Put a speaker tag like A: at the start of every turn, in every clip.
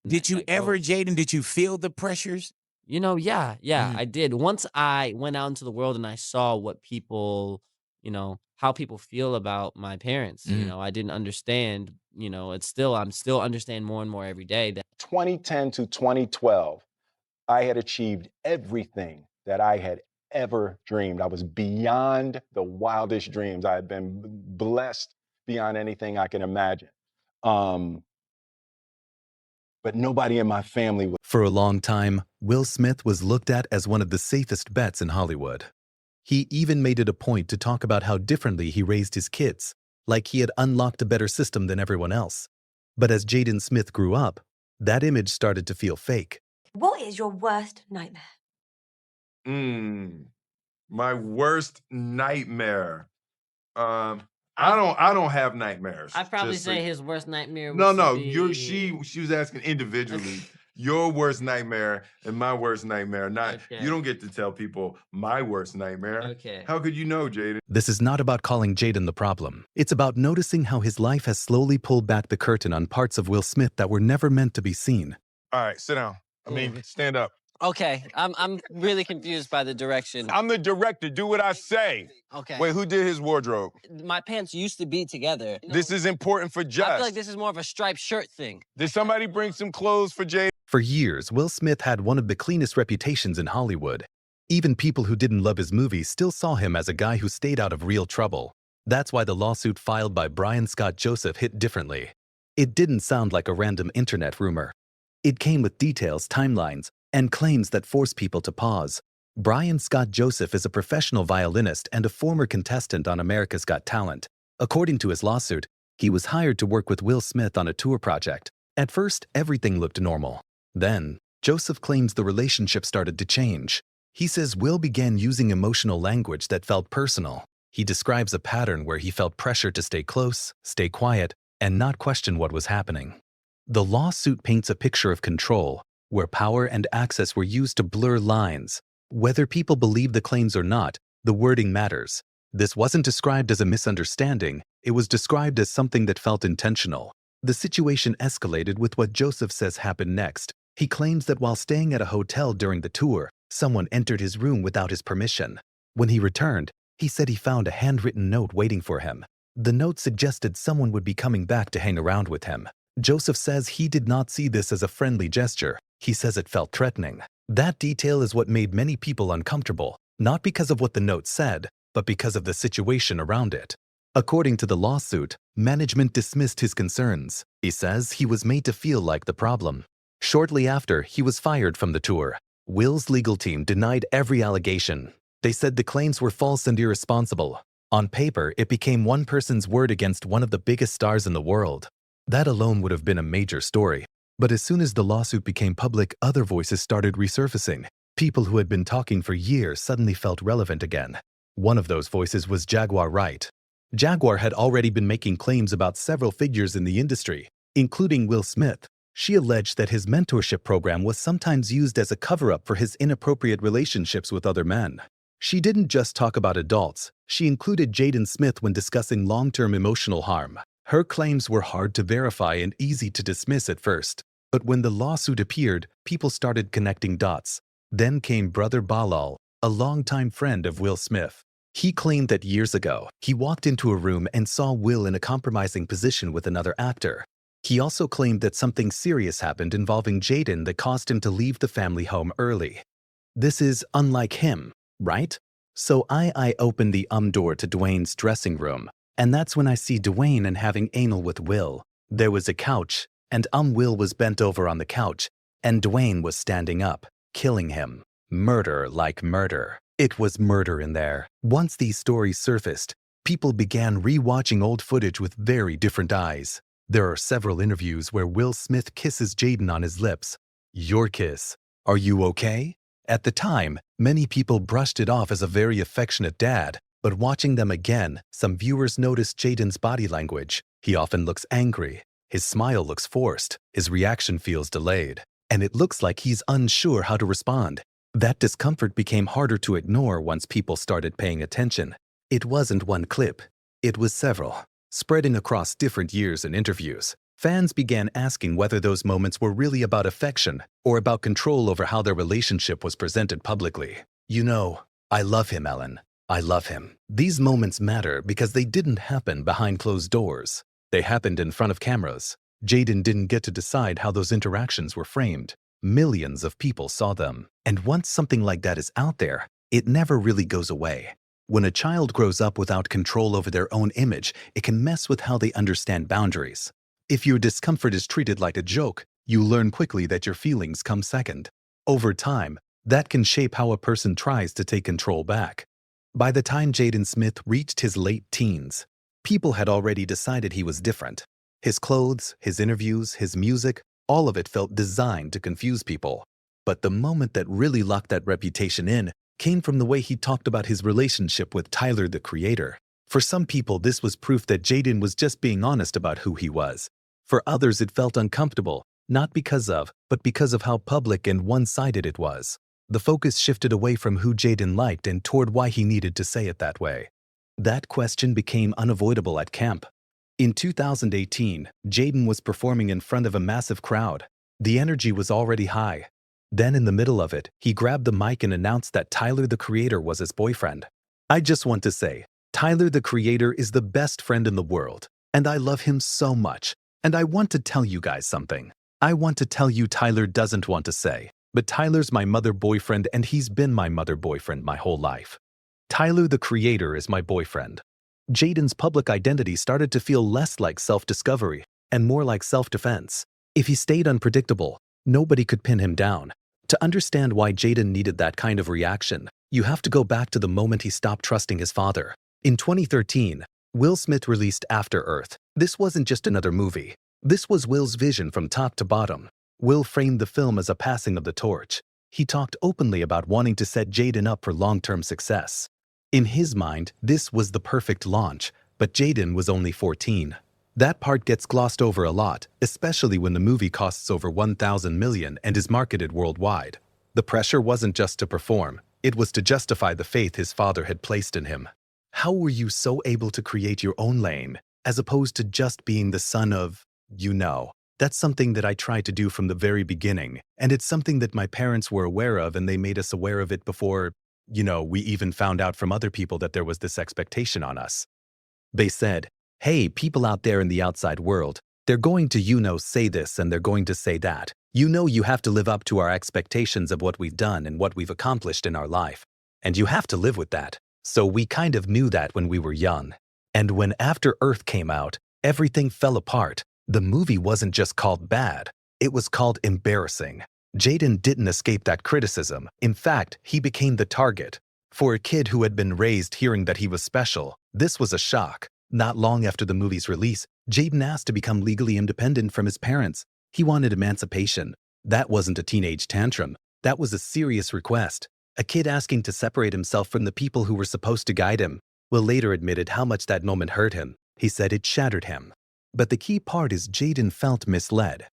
A: Did you
B: Like,
A: ever,
B: oh,
A: Jaden, did you feel the pressures?
B: yeah,
A: Mm,
B: I did. Once I went out into the world and I saw what people, how people feel about my parents,
A: mhm.
B: I didn't understand, I'm still understand more and more every day that
C: 2010 to 2012, I had achieved everything that I had ever dreamed. I was beyond the wildest dreams. I had been blessed beyond anything I can imagine. Um, but nobody in my family was.
D: For a long time, Will Smith was looked at as one of the safest bets in Hollywood. He even made it a point to talk about how differently he raised his kids, like he had unlocked a better system than everyone else. But as Jaden Smith grew up, that image started to feel fake.
E: What is your worst nightmare?
F: Mm, my worst nightmare. Um, I don't have nightmares.
B: I'd probably
F: Just so
B: say his worst nightmare
F: no,
B: was to
F: no,
B: be
F: she was asking individually. Your worst nightmare and my worst nightmare. Not you
B: okay.
F: don't get to tell people my worst nightmare.
B: Okay.
F: How could you know, Jaden?
D: This is not about calling Jaden the problem. It's about noticing how his life has slowly pulled back the curtain on parts of Will Smith that were never meant to be seen.
F: All right, sit down. I mean, stand up.
B: Okay, I'm really confused by the direction.
F: I'm the director. Do what I say.
B: Okay.
F: Wait, who did his wardrobe?
B: My pants used to be together.
F: This is important for
B: I feel like
F: Just.
B: this is more of a striped shirt thing.
F: Did somebody bring some clothes for Jaden?
D: For years, Will Smith had one of the cleanest reputations in Hollywood. Even people who didn't love his movies still saw him as a guy who stayed out of real trouble. That's why the lawsuit filed by Brian Scott Joseph hit differently. It didn't sound like a random internet rumor. It came with details, timelines, and claims that forced people to pause. Brian Scott Joseph is a professional violinist and a former contestant on America's Got Talent. According to his lawsuit, he was hired to work with Will Smith on a tour project. At first, everything looked normal. Then, Joseph claims the relationship started to change. He says Will began using emotional language that felt personal. He describes a pattern where he felt pressure to stay close, stay quiet, and not question what was happening. The lawsuit paints a picture of control, where power and access were used to blur lines. Whether people believe the claims or not, the wording matters. This wasn't described as a misunderstanding, it was described as something that felt intentional. The situation escalated with what Joseph says happened next. He claims that while staying at a hotel during the tour, someone entered his room without his permission. When he returned, he said he found a handwritten note waiting for him. The note suggested someone would be coming back to hang around with him. Joseph says he did not see this as a friendly gesture. He says it felt threatening. That detail is what made many people uncomfortable, not because of what the note said, but because of the situation around it. According to the lawsuit, management dismissed his concerns. He says he was made to feel like the problem. Shortly after, he was fired from the tour. Will's legal team denied every allegation. They said the claims were false and irresponsible. On paper, it became one person's word against one of the biggest stars in the world. That alone would have been a major story. But as soon as the lawsuit became public, other voices started resurfacing. People who had been talking for years suddenly felt relevant again. One of those voices was Jaguar Wright. Jaguar had already been making claims about several figures in the industry, including Will Smith. She alleged that his mentorship program was sometimes used as a cover-up for his inappropriate relationships with other men. She didn't just talk about adults, she included Jaden Smith when discussing long-term emotional harm. Her claims were hard to verify and easy to dismiss at first. But when the lawsuit appeared, people started connecting dots. Then came Brother Balal, a longtime friend of Will Smith. He claimed that years ago, he walked into a room and saw Will in a compromising position with another actor. He also claimed that something serious happened involving Jaden that caused him to leave the family home early. This is unlike him, right? So I opened the door to Dwayne's dressing room. And that's when I see Dwayne and having anal with Will. There was a couch, and Will was bent over on the couch, and Dwayne was standing up, killing him. Murder like murder. It was murder in there. Once these stories surfaced, people began re-watching old footage with very different eyes. There are several interviews where Will Smith kisses Jaden on his lips. Your kiss. Are you okay? At the time, many people brushed it off as a very affectionate dad. But watching them again, some viewers noticed Jaden's body language. He often looks angry. His smile looks forced. His reaction feels delayed. And it looks like he's unsure how to respond. That discomfort became harder to ignore once people started paying attention. It wasn't one clip. It was several, spreading across different years and interviews. Fans began asking whether those moments were really about affection or about control over how their relationship was presented publicly. You know, I love him, Ellen. I love him. These moments matter because they didn't happen behind closed doors. They happened in front of cameras. Jaden didn't get to decide how those interactions were framed. Millions of people saw them. And once something like that is out there, it never really goes away. When a child grows up without control over their own image, it can mess with how they understand boundaries. If your discomfort is treated like a joke, you learn quickly that your feelings come second. Over time, that can shape how a person tries to take control back. By the time Jaden Smith reached his late teens, people had already decided he was different. His clothes, his interviews, his music, all of it felt designed to confuse people. But the moment that really locked that reputation in came from the way he talked about his relationship with Tyler, the Creator. For some people, this was proof that Jaden was just being honest about who he was. For others, it felt uncomfortable, not because of, but because of how public and one-sided it was. The focus shifted away from who Jaden liked and toward why he needed to say it that way. That question became unavoidable at camp. In 2018, Jaden was performing in front of a massive crowd. The energy was already high. Then in the middle of it, he grabbed the mic and announced that Tyler, the Creator, was his boyfriend. I just want to say, Tyler, the Creator, is the best friend in the world, and I love him so much. And I want to tell you guys something. I want to tell you Tyler doesn't want to say, but Tyler's my mother boyfriend and he's been my mother boyfriend my whole life. Tyler, the Creator, is my boyfriend. Jaden's public identity started to feel less like self-discovery and more like self-defense. If he stayed unpredictable, nobody could pin him down. To understand why Jaden needed that kind of reaction, you have to go back to the moment he stopped trusting his father. In 2013, Will Smith released After Earth. This wasn't just another movie. This was Will's vision from top to bottom. Will framed the film as a passing of the torch. He talked openly about wanting to set Jaden up for long-term success. In his mind, this was the perfect launch, but Jaden was only 14. That part gets glossed over a lot, especially when the movie costs over $1,000 million and is marketed worldwide. The pressure wasn't just to perform, it was to justify the faith his father had placed in him. How were you so able to create your own lane, as opposed to just being the son of, you know? That's something that I tried to do from the very beginning, and it's something that my parents were aware of and they made us aware of it before, we even found out from other people that there was this expectation on us. They said, hey, people out there in the outside world, they're going to, say this and they're going to say that. You have to live up to our expectations of what we've done and what we've accomplished in our life. And you have to live with that. So we kind of knew that when we were young. And when After Earth came out, everything fell apart. The movie wasn't just called bad, it was called embarrassing. Jaden didn't escape that criticism. In fact, he became the target. For a kid who had been raised hearing that he was special, this was a shock. Not long after the movie's release, Jaden asked to become legally independent from his parents. He wanted emancipation. That wasn't a teenage tantrum. That was a serious request. A kid asking to separate himself from the people who were supposed to guide him. Will later admitted how much that moment hurt him. He said it shattered him. But the key part is Jaden felt misled.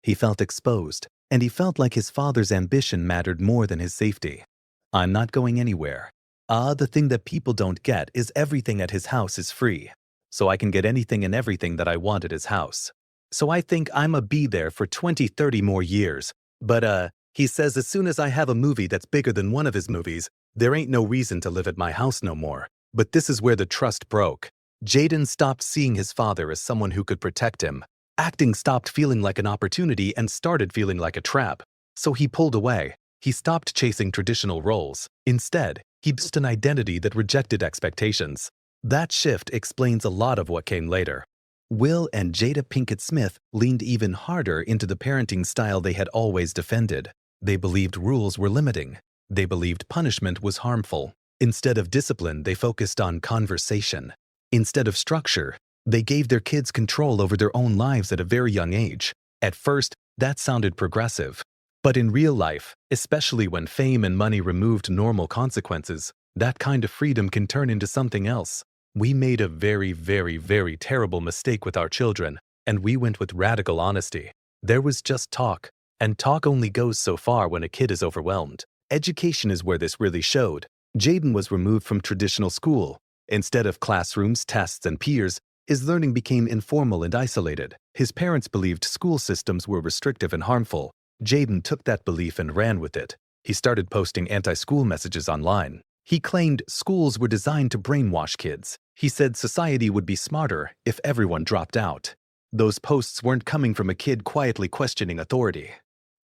D: He felt exposed, and he felt like his father's ambition mattered more than his safety. I'm not going anywhere. The thing that people don't get is everything at his house is free. So I can get anything and everything that I want at his house. So I think I'ma be there for 20, 30 more years. But he says as soon as I have a movie that's bigger than one of his movies, there ain't no reason to live at my house no more. But this is where the trust broke. Jaden stopped seeing his father as someone who could protect him. Acting stopped feeling like an opportunity and started feeling like a trap. So he pulled away. He stopped chasing traditional roles. Instead, he built an identity that rejected expectations. That shift explains a lot of what came later. Will and Jada Pinkett Smith leaned even harder into the parenting style they had always defended. They believed rules were limiting. They believed punishment was harmful. Instead of discipline, they focused on conversation. Instead of structure, they gave their kids control over their own lives at a very young age. At first, that sounded progressive. But in real life, especially when fame and money removed normal consequences, that kind of freedom can turn into something else. We made a very, very, very terrible mistake with our children, and we went with radical honesty. There was just talk, and talk only goes so far when a kid is overwhelmed. Education is where this really showed. Jaden was removed from traditional school. Instead of classrooms, tests, and peers, his learning became informal and isolated. His parents believed school systems were restrictive and harmful. Jaden took that belief and ran with it. He started posting anti-school messages online. He claimed schools were designed to brainwash kids. He said society would be smarter if everyone dropped out. Those posts weren't coming from a kid quietly questioning authority.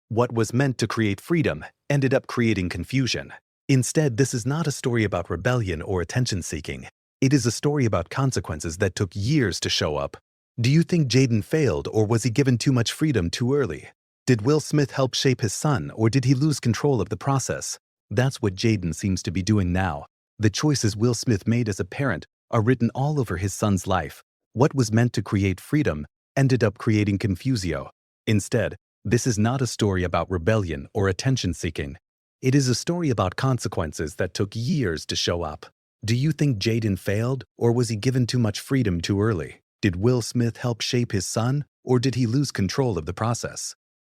D: What was meant to create freedom ended up creating confusion. Instead, this is not a story about rebellion or attention-seeking. It is a story about consequences that took years to show up. Do you think Jaden failed, or was he given too much freedom too early? Did Will Smith help shape his son, or did he lose control of the process? That's what Jaden seems to be doing now. The choices Will Smith made as a parent are written all over his son's life. What was meant to create freedom ended up creating confusio. Instead, this is not a story about rebellion or attention-seeking. It is a story about consequences that took years to show up. Do you think Jaden failed, or was he given too much freedom too early? Did Will Smith help shape his son, or did he lose control of the process?